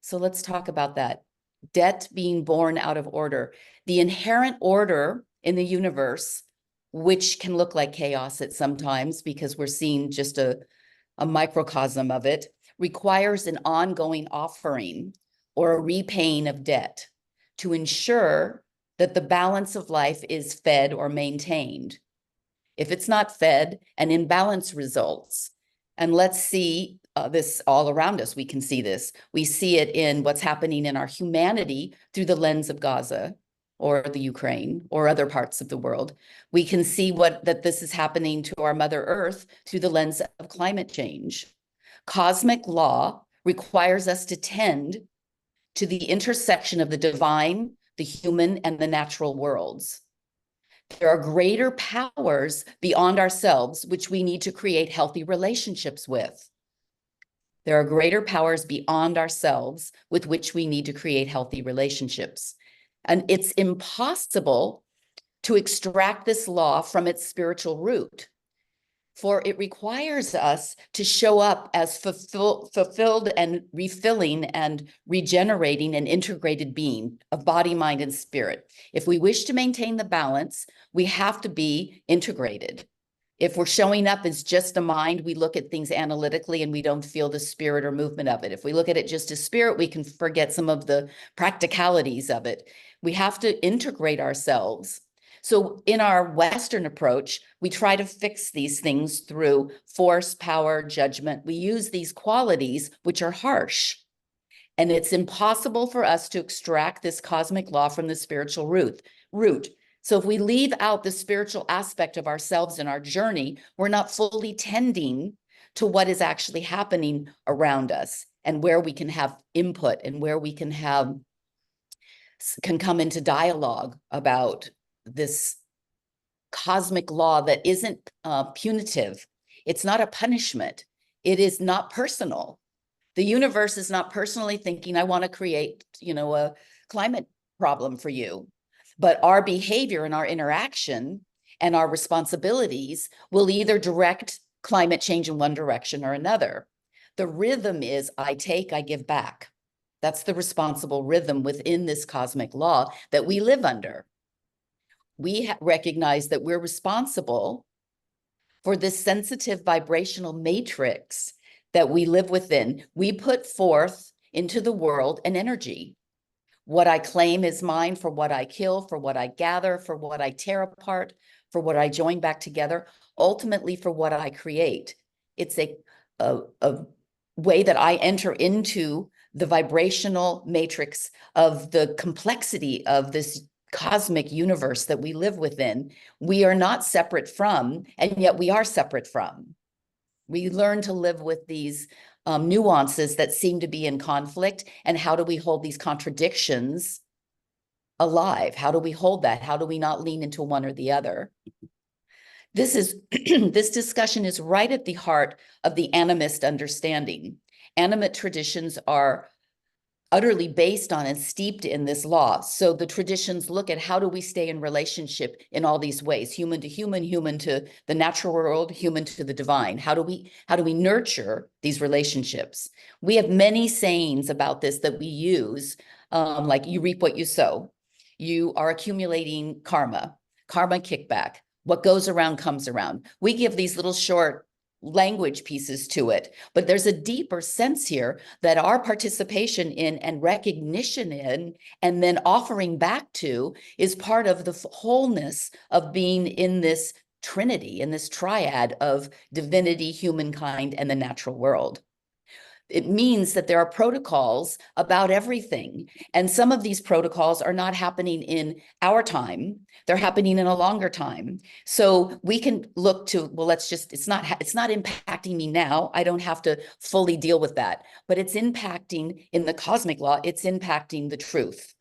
So let's talk about that. Debt being born out of order. The inherent order in the universe, which can look like chaos at sometimes because we're seeing just a microcosm of it, requires an ongoing offering or a repaying of debt to ensure that the balance of life is fed or maintained. If it's not fed, an imbalance results. And let's see this all around us. We can see this. We see it in what's happening in our humanity through the lens of Gaza or the Ukraine or other parts of the world. We can see that this is happening to our Mother Earth through the lens of climate change. Cosmic law requires us to tend to the intersection of the divine, the human, and the natural worlds. There are greater powers beyond ourselves, which we need to create healthy relationships with. There are greater powers beyond ourselves with which we need to create healthy relationships. And it's impossible to extract this law from its spiritual root, for it requires us to show up as fulfilled and refilling and regenerating and integrated being of body, mind, and spirit. If we wish to maintain the balance, we have to be integrated. If we're showing up as just a mind, we look at things analytically and we don't feel the spirit or movement of it. If we look at it just as spirit, we can forget some of the practicalities of it. We have to integrate ourselves. So in our Western approach, we try to fix these things through force, power, judgment. We use these qualities, which are harsh. And it's impossible for us to extract this cosmic law from the spiritual root. So if we leave out the spiritual aspect of ourselves in our journey, we're not fully tending to what is actually happening around us and where we can have input and where we can come into dialogue about this cosmic law that isn't punitive. It's not a punishment. It is not personal. The universe is not personally thinking, I want to create, a climate problem for you. But our behavior and our interaction and our responsibilities will either direct climate change in one direction or another. The rhythm is I take, I give back. That's the responsible rhythm within this cosmic law that we live under. We recognize that we're responsible for this sensitive vibrational matrix that we live within. We put forth into the world an energy. What I claim is mine, for what I kill, for what I gather, for what I tear apart, for what I join back together, ultimately for what I create. It's a way that I enter into the vibrational matrix of the complexity of this cosmic universe that we live within. We are not separate from, and yet we are separate from. We learn to live with these nuances that seem to be in conflict. And how do we hold these contradictions alive? How do we hold that? How do we not lean into one or the other? This discussion is right at the heart of the animist understanding. Animate traditions are utterly based on and steeped in this law. So the traditions look at how do we stay in relationship in all these ways, human to human, human to the natural world, human to the divine. How do we nurture these relationships? We have many sayings about this that we use, like you reap what you sow. You are accumulating karma kickback. What goes around comes around. We give these little short language pieces to it, but there's a deeper sense here that our participation in and recognition in and then offering back to is part of the wholeness of being in this trinity, in this triad of divinity, humankind, and the natural world. It means that there are protocols about everything. And some of these protocols are not happening in our time. They're happening in a longer time. So we can look to, well, it's not impacting me now. I don't have to fully deal with that, but it's impacting in the cosmic law. It's impacting the truth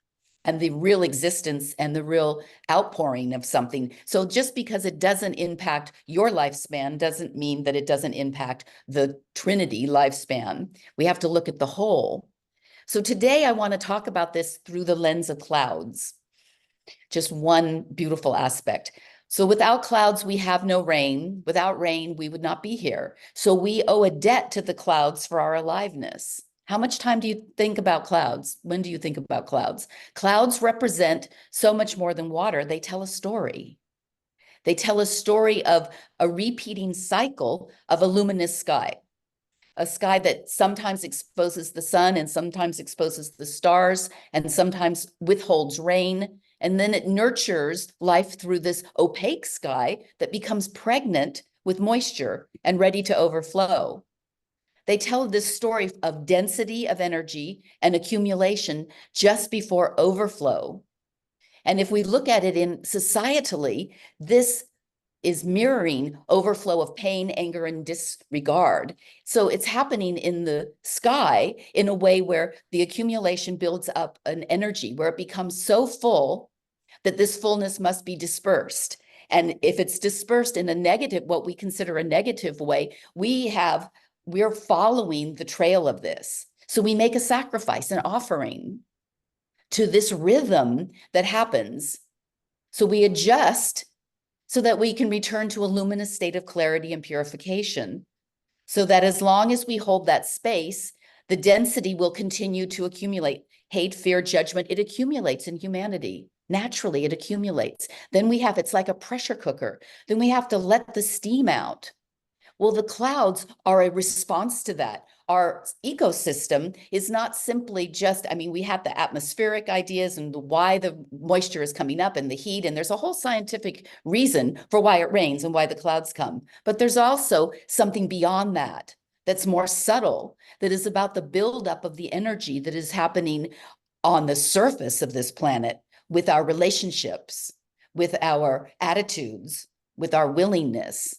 and the real existence and the real outpouring of something. So just because it doesn't impact your lifespan doesn't mean that it doesn't impact the Trinity lifespan. We have to look at the whole. So today I want to talk about this through the lens of clouds. Just one beautiful aspect. So without clouds, we have no rain. Without rain, we would not be here. So we owe a debt to the clouds for our aliveness. How much time do you think about clouds? When do you think about clouds? Clouds represent so much more than water. They tell a story. They tell a story of a repeating cycle of a luminous sky, a sky that sometimes exposes the sun and sometimes exposes the stars and sometimes withholds rain. And then it nurtures life through this opaque sky that becomes pregnant with moisture and ready to overflow. They tell this story of density of energy and accumulation just before overflow. And if we look at it in societally, this is mirroring overflow of pain, anger, and disregard. So it's happening in the sky in a way where the accumulation builds up an energy where it becomes so full that this fullness must be dispersed. And if it's dispersed in a negative, what we consider a negative way, we're following the trail of this. So we make a sacrifice, an offering to this rhythm that happens. So we adjust so that we can return to a luminous state of clarity and purification. So that as long as we hold that space, the density will continue to accumulate. Hate, fear, judgment, it accumulates in humanity. Naturally, it accumulates. Then it's like a pressure cooker. Then we have to let the steam out. Well, the clouds are a response to that. Our ecosystem is not simply just, we have the atmospheric ideas and why the moisture is coming up and the heat, and there's a whole scientific reason for why it rains and why the clouds come. But there's also something beyond that that's more subtle, that is about the buildup of the energy that is happening on the surface of this planet with our relationships, with our attitudes, with our willingness.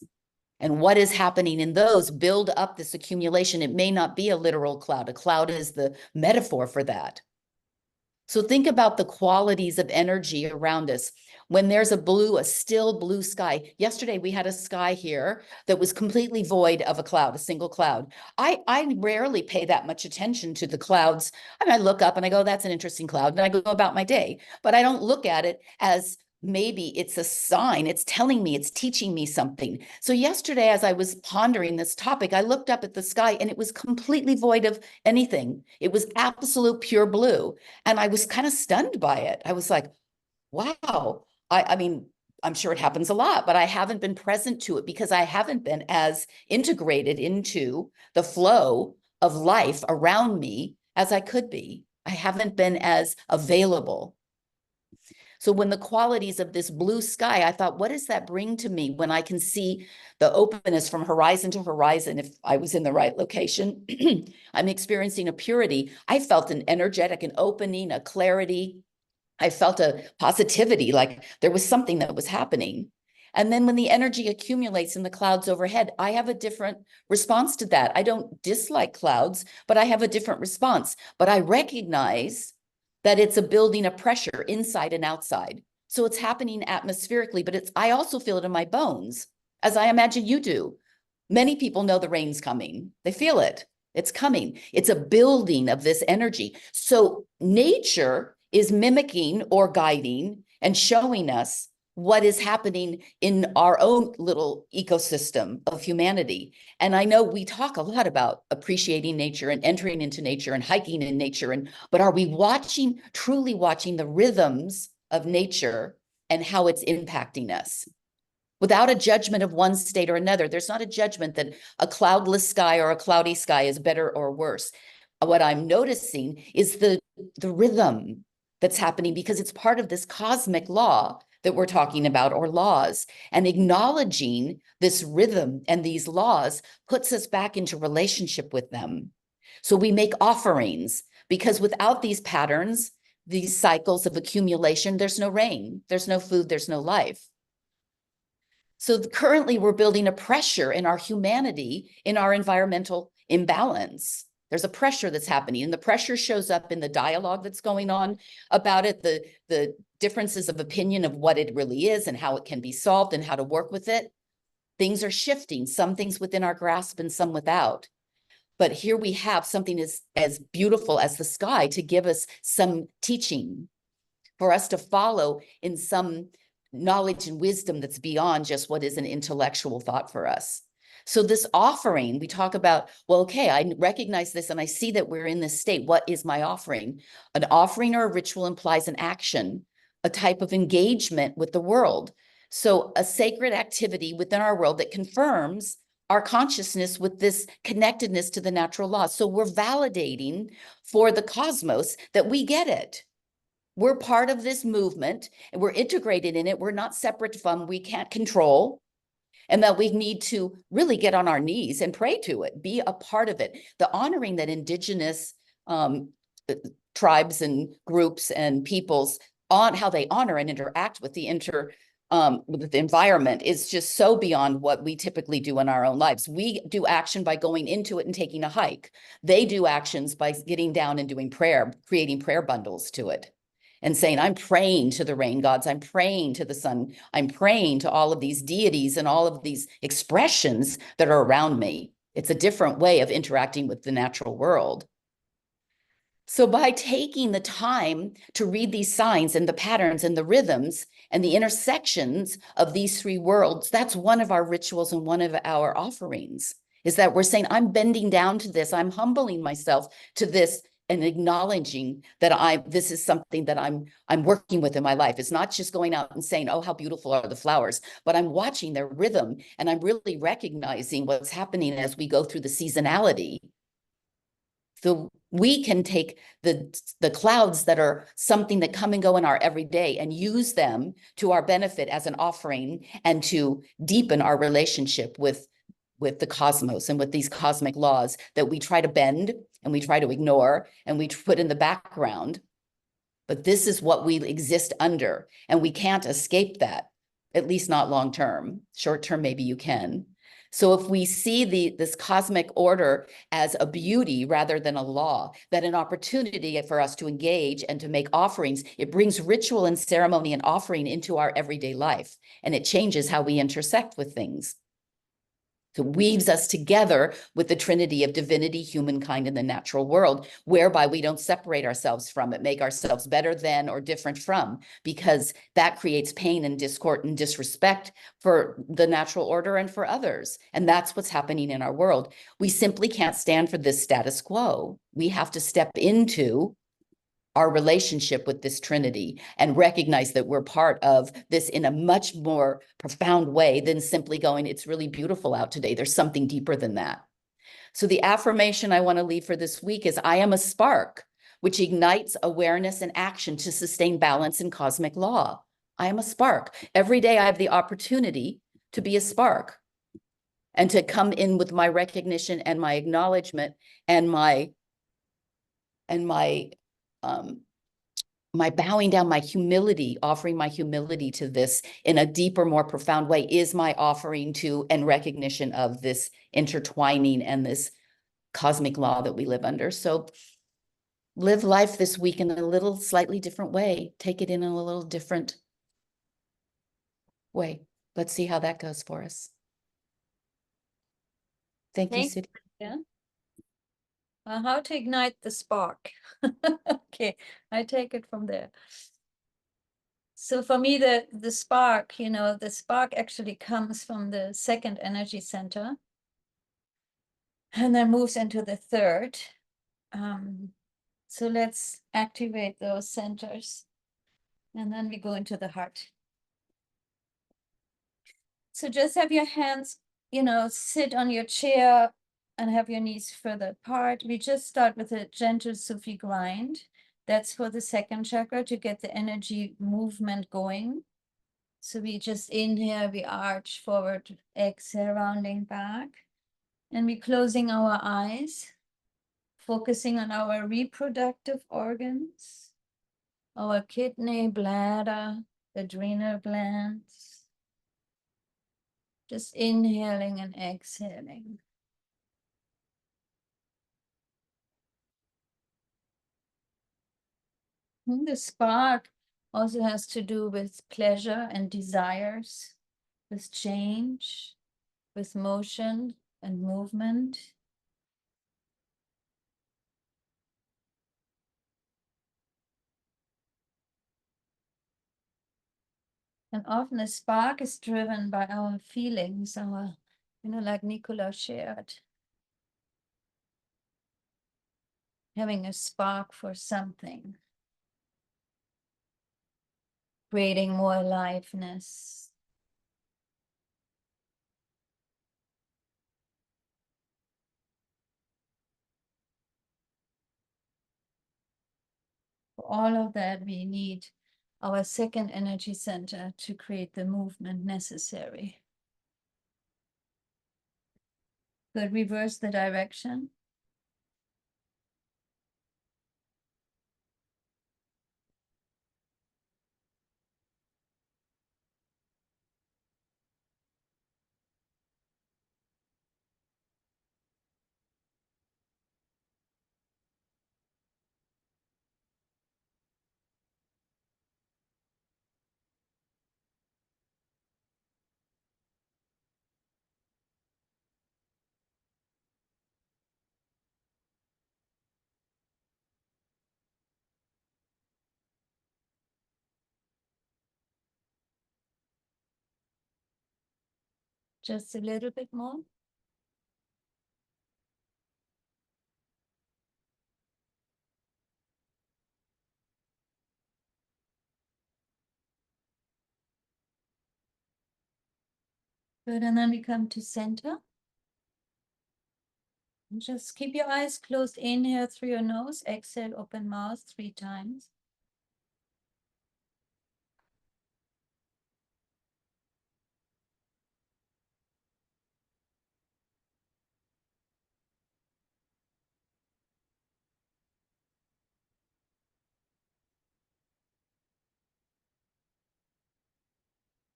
And what is happening in those build up this accumulation. It may not be a literal cloud. A cloud is the metaphor for that. So think about the qualities of energy around us. When there's a still blue sky. Yesterday, we had a sky here that was completely void of a cloud, a single cloud. I rarely pay that much attention to the clouds. I look up and I go, that's an interesting cloud, and I go about my day. But I don't look at it as maybe it's a sign, it's telling me, it's teaching me something. So yesterday, as I was pondering this topic, I looked up at the sky and it was completely void of anything. It was absolute pure blue. And I was kind of stunned by it. I was like, wow. I'm sure it happens a lot, but I haven't been present to it because I haven't been as integrated into the flow of life around me as I could be. I haven't been as available. So when the qualities of this blue sky, I thought, what does that bring to me when I can see the openness from horizon to horizon? If I was in the right location, I'm experiencing a purity. I felt an energetic, an opening, a clarity. I felt a positivity, like there was something that was happening. And then when the energy accumulates in the clouds overhead, I have a different response to that. I don't dislike clouds, but I have a different response. But I recognize that it's a building of pressure inside and outside. So it's happening atmospherically, but I also feel it in my bones, as I imagine you do. Many people know the rain's coming. They feel it. It's coming. It's a building of this energy. So nature is mimicking or guiding and showing us what is happening in our own little ecosystem of humanity. And I know we talk a lot about appreciating nature and entering into nature and hiking in nature, but are we truly watching the rhythms of nature and how it's impacting us? Without a judgment of one state or another. There's not a judgment that a cloudless sky or a cloudy sky is better or worse. What I'm noticing is the rhythm that's happening because it's part of this cosmic law that we're talking about, or laws. And acknowledging this rhythm and these laws puts us back into relationship with them. So we make offerings, because without these patterns, these cycles of accumulation, there's no rain, there's no food, there's no life. So currently we're building a pressure in our humanity, in our environmental imbalance. There's a pressure that's happening, and the pressure shows up in the dialogue that's going on about it, the differences of opinion of what it really is and how it can be solved and how to work with it. Things are shifting, some things within our grasp and some without. But here we have something as beautiful as the sky to give us some teaching, for us to follow in some knowledge and wisdom that's beyond just what is an intellectual thought for us. So this offering, we talk about, well, okay, I recognize this and I see that we're in this state. What is my offering? An offering or a ritual implies an action, a type of engagement with the world. So a sacred activity within our world that confirms our consciousness with this connectedness to the natural law. So we're validating for the cosmos that we get it. We're part of this movement and we're integrated in it. We're not separate from, we can't control, and that we need to really get on our knees and pray to it, be a part of it. The honoring that indigenous tribes and groups and peoples on how they honor and interact with the with the environment is just so beyond what we typically do in our own lives. We do action by going into it and taking a hike. They do actions by getting down and doing prayer, creating prayer bundles to it and saying, I'm praying to the rain gods, I'm praying to the sun, I'm praying to all of these deities and all of these expressions that are around me. It's a different way of interacting with the natural world. So by taking the time to read these signs and the patterns and the rhythms and the intersections of these three worlds, that's one of our rituals and one of our offerings, is that we're saying, I'm bending down to this, I'm humbling myself to this and acknowledging that this is something that I'm working with in my life. It's not just going out and saying, oh, how beautiful are the flowers, but I'm watching their rhythm and I'm really recognizing what's happening as we go through the seasonality. So we can take the clouds that are something that come and go in our everyday and use them to our benefit as an offering and to deepen our relationship with the cosmos and with these cosmic laws that we try to bend and we try to ignore and we put in the background. But this is what we exist under, and we can't escape that, at least not long term. Short term, maybe you can. So if we see this cosmic order as a beauty rather than a law, that an opportunity for us to engage and to make offerings, it brings ritual and ceremony and offering into our everyday life, and it changes how we intersect with things. So it weaves us together with the trinity of divinity, humankind, and the natural world, whereby we don't separate ourselves from it, make ourselves better than or different from, because that creates pain and discord and disrespect for the natural order and for others. And that's what's happening in our world. We simply can't stand for this status quo. We have to step into our relationship with this Trinity and recognize that we're part of this in a much more profound way than simply going, it's really beautiful out today. There's something deeper than that. So the affirmation I want to leave for this week is, I am a spark which ignites awareness and action to sustain balance in cosmic law. I am a spark. Every day I have the opportunity to be a spark and to come in with my recognition and my acknowledgement and my bowing down, my humility, offering my humility to this in a deeper, more profound way is my offering to and recognition of this intertwining and this cosmic law that we live under. So live life this week in a little slightly different way. Take it in a little different way. Let's see how that goes for us. Thank you, Sudhi. Yeah. How to ignite the spark. Okay, I take it from there. So for me, the spark, the spark actually comes from the second energy center and then moves into the third. So let's activate those centers and then we go into the heart. So just have your hands, sit on your chair and have your knees further apart. We just start with a gentle Sufi grind. That's for the second chakra to get the energy movement going. So we just inhale, we arch forward, exhale, rounding back. And we're closing our eyes, focusing on our reproductive organs, our kidney, bladder, adrenal glands. Just inhaling and exhaling. The spark also has to do with pleasure and desires, with change, with motion and movement. And often a spark is driven by our feelings, our like Nicola shared. Having a spark for something. Creating more aliveness. For all of that, we need our second energy center to create the movement necessary. Good, reverse the direction. Just a little bit more. Good, and then we come to center. And just keep your eyes closed. Inhale through your nose, exhale, open mouth 3 times.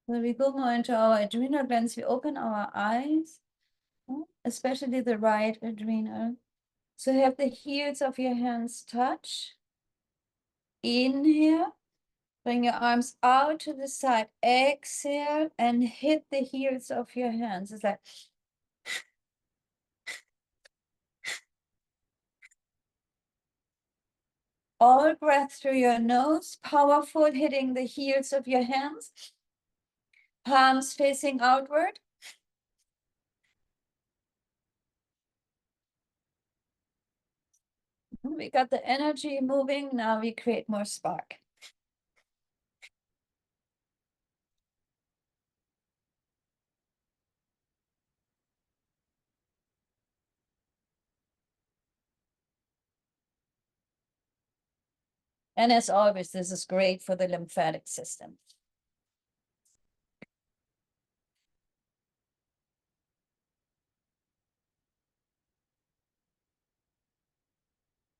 When we go more into our adrenal glands, we open our eyes, especially the right adrenal. So have the heels of your hands touch. Inhale, bring your arms out to the side. Exhale and hit the heels of your hands. It's like all breath through your nose, powerful, hitting the heels of your hands. Palms facing outward. We got the energy moving. Now we create more spark. And as always, this is great for the lymphatic system.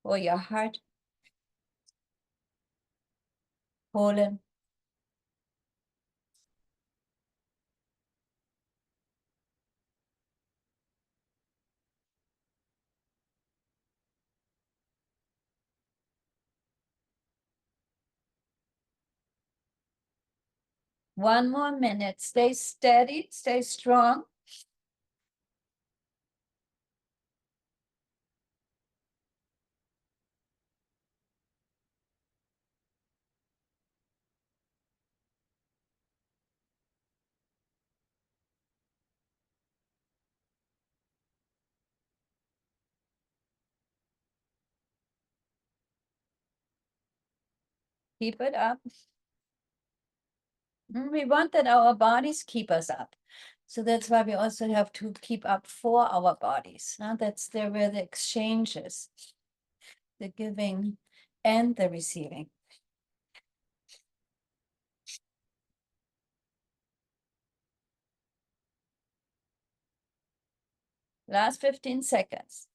For your heart, colon, one more minute. Stay steady, stay strong. Keep it up. We want that our bodies keep us up. So that's why we also have to keep up for our bodies. That's there where the exchange is, the giving and the receiving. Last 15 seconds.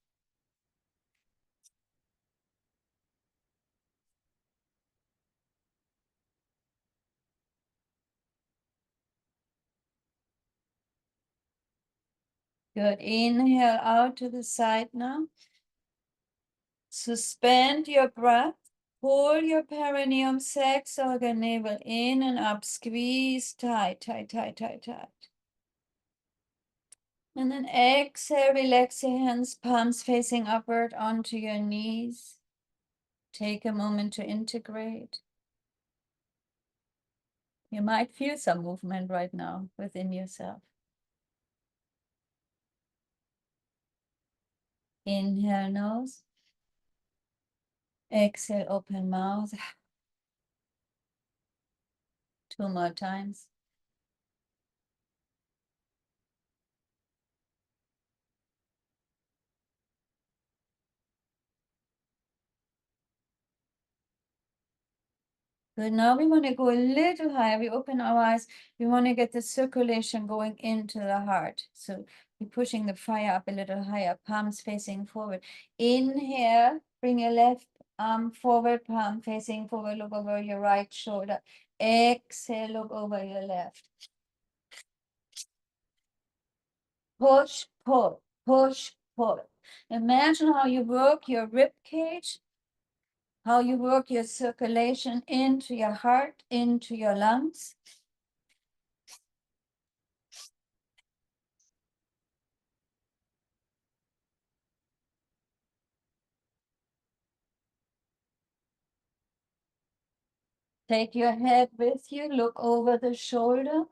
Good. Inhale out to the side now. Suspend your breath. Pull your perineum, sex organ, navel in and up. Squeeze tight, tight, tight, tight, tight. And then exhale, relax your hands, palms facing upward onto your knees. Take a moment to integrate. You might feel some movement right now within yourself. Inhale, nose. Exhale, open mouth. 2 more times. Good. Now we want to go a little higher. We open our eyes. We want to get the circulation going into the heart. So we're pushing the fire up a little higher, palms facing forward. Inhale, bring your left arm forward, palm facing forward, look over your right shoulder. Exhale, look over your left. Push, pull, push, pull. Imagine how you work your rib cage, how you work your circulation into your heart, into your lungs. Take your head with you, look over the shoulder.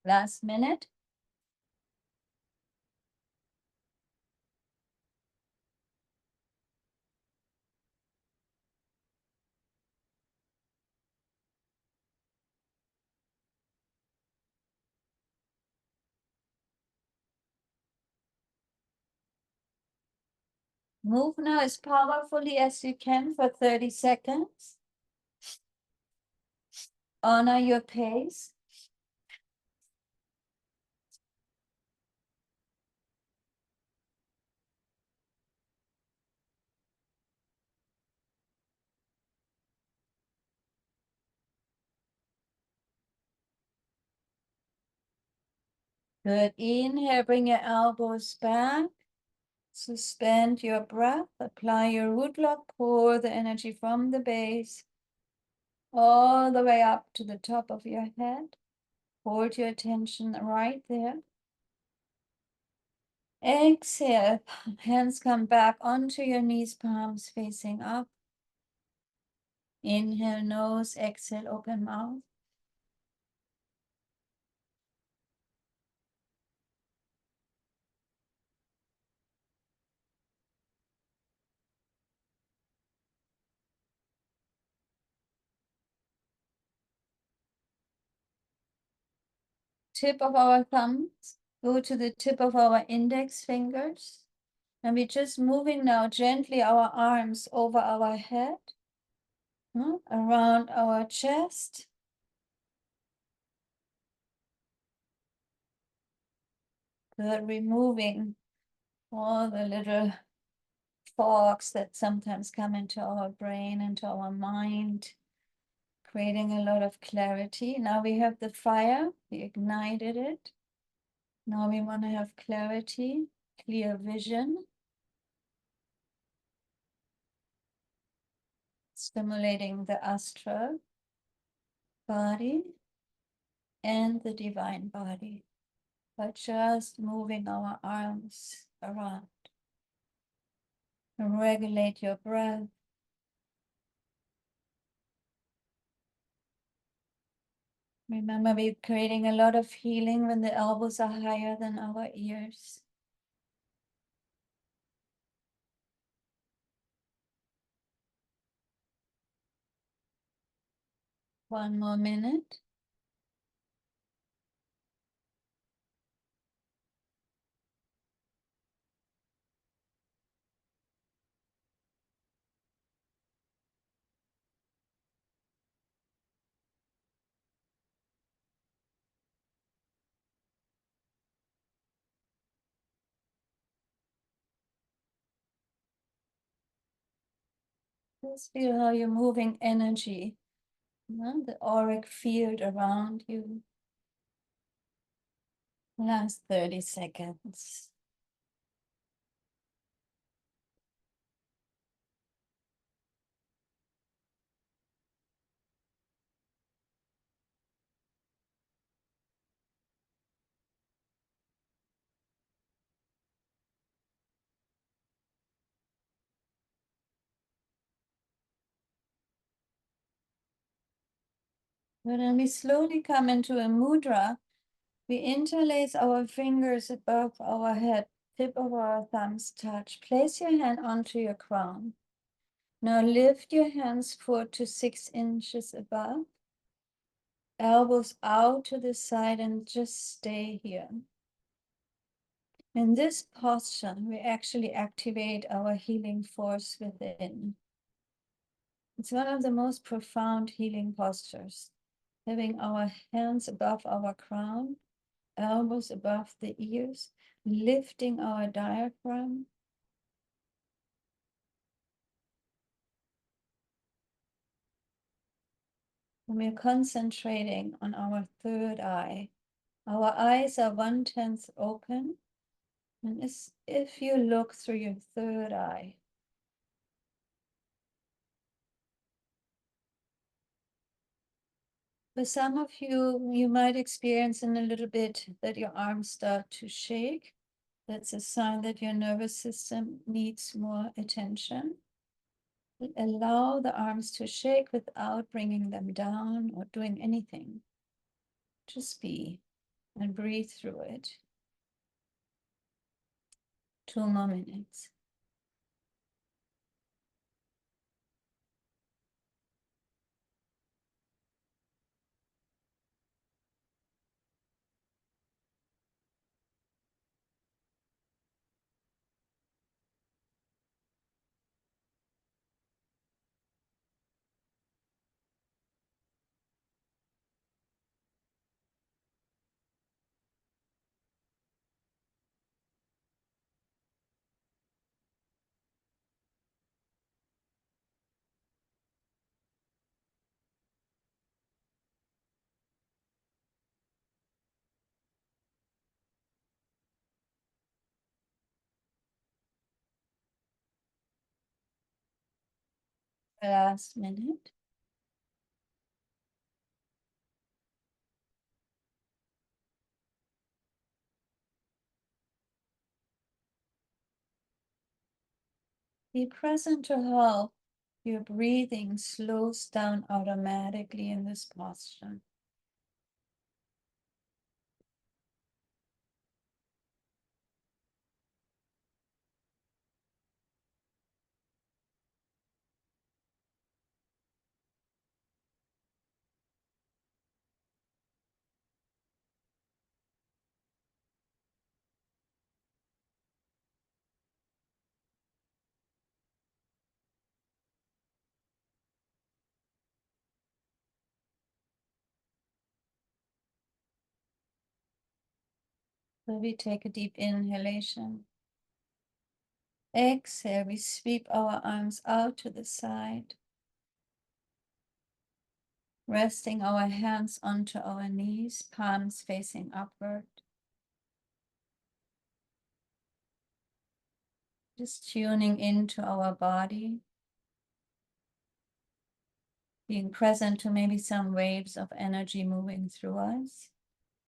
Last minute. Move now as powerfully as you can for 30 seconds. Honor your pace. Good. Inhale, bring your elbows back. Suspend your breath. Apply your root lock. Pour the energy from the base all the way up to the top of your head. Hold your attention right there. Exhale, hands come back onto your knees, palms facing up. Inhale, nose, exhale, open mouth. Tip of our thumbs go to the tip of our index fingers. And we're just moving now gently our arms over our head, around our chest. Good, removing all the little fogs that sometimes come into our brain, into our mind, creating a lot of clarity. Now we have the fire, we ignited it. Now we want to have clarity, clear vision. Stimulating the astral body and the divine body, but just moving our arms around. And regulate your breath. Remember, we're creating a lot of healing when the elbows are higher than our ears. One more minute. Just feel how you're moving energy, the auric field around you. Last 30 seconds. But then we slowly come into a mudra. We interlace our fingers above our head, tip of our thumbs touch. Place your hand onto your crown. Now lift your hands 4 to 6 inches above. Elbows out to the side and just stay here. In this posture, we actually activate our healing force within. It's one of the most profound healing postures. Having our hands above our crown, elbows above the ears, lifting our diaphragm. And we're concentrating on our third eye. Our eyes are 1/10 open. And as if you look through your third eye. For some of you, you might experience in a little bit that your arms start to shake. That's a sign that your nervous system needs more attention. Allow the arms to shake without bringing them down or doing anything. Just be and breathe through it. 2 more minutes. Last minute. Be present to how your breathing slows down automatically in this posture. So we take a deep inhalation. Exhale, we sweep our arms out to the side. Resting our hands onto our knees, palms facing upward. Just tuning into our body. Being present to maybe some waves of energy moving through us.